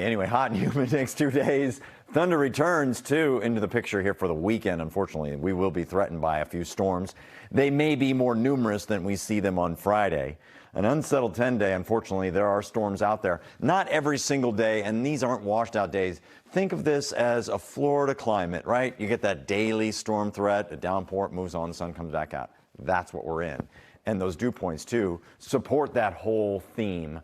Anyway, hot and humid next 2 days. Thunder returns, too, into the picture here for the weekend. Unfortunately, we will be threatened by a few storms. They may be more numerous than we see them on Friday. An unsettled 10-day, unfortunately, there are storms out there. Not every single day, and these aren't washed out days. Think of this as a Florida climate, right? You get that daily storm threat, a downpour, it moves on, the sun comes back out. That's what we're in. And those dew points, too, support that whole theme.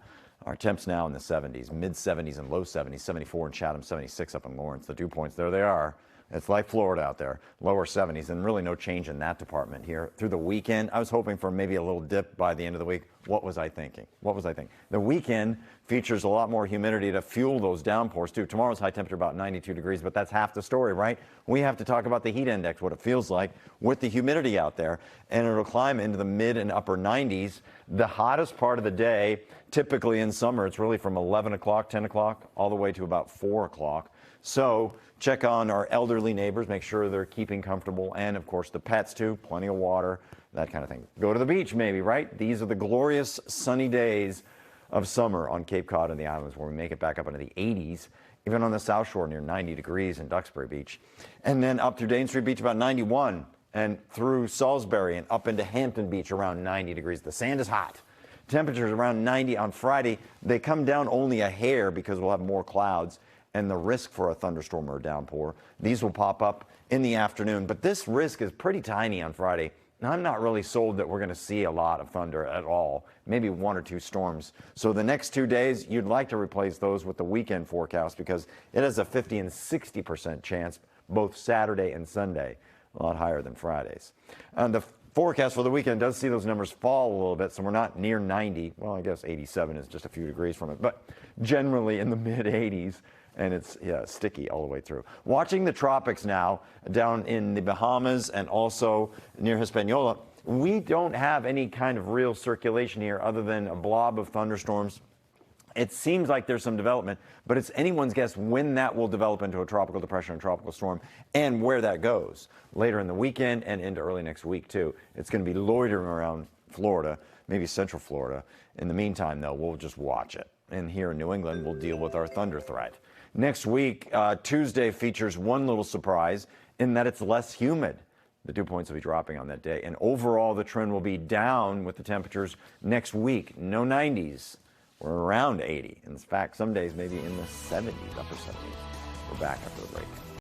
Our temps now in the 70s, mid-70s and low 70s, 74 in Chatham, 76 up in Lawrence. The dew points, there they are. It's like Florida out there, lower 70s, and really no change in that department here. Through the weekend, I was hoping for maybe a little dip by the end of the week. What was I thinking? What was I thinking? The weekend features a lot more humidity to fuel those downpours, too. Tomorrow's high temperature about 92 degrees, but that's half the story, right? We have to talk about the heat index, what it feels like with the humidity out there, and it'll climb into the mid and upper 90s. The hottest part of the day, typically in summer, it's really from 11 o'clock, 10 o'clock, all the way to about 4 o'clock. So check on our elderly neighbors, make sure they're keeping comfortable, and of course the pets too, plenty of water, that kind of thing. Go to the beach maybe, right? These are the glorious sunny days of summer on Cape Cod and the islands where we make it back up into the 80s, even on the South Shore near 90 degrees in Duxbury Beach. And then up through Dane Street Beach about 91, and through Salisbury and up into Hampton Beach around 90 degrees. The sand is hot. Temperatures around 90 on Friday. They come down only a hair because we'll have more clouds and the risk for a thunderstorm or a downpour. These will pop up in the afternoon, but this risk is pretty tiny on Friday. Now, I'm not really sold that we're going to see a lot of thunder at all, maybe 1 or 2 storms. So the next 2 days, you'd like to replace those with the weekend forecast because it has a 50 and 60% chance both Saturday and Sunday, a lot higher than Fridays. The forecast for the weekend does see those numbers fall a little bit, so we're not near 90. Well, I guess 87 is just a few degrees from it, but generally in the mid-80s. And it's sticky all the way through. Watching the tropics now down in the Bahamas and also near Hispaniola, we don't have any kind of real circulation here other than a blob of thunderstorms. It seems like there's some development, but it's anyone's guess when that will develop into a tropical depression or tropical storm and where that goes later in the weekend and into early next week, too. It's going to be loitering around Florida, maybe central Florida. In the meantime, though, we'll just watch it. And here in New England, we'll deal with our thunder threat. Next week, Tuesday features one little surprise in that it's less humid. The dew points will be dropping on that day. And overall, the trend will be down with the temperatures next week. No 90s. We're around 80. In fact, some days maybe in the 70s, upper 70s. We're back after the break.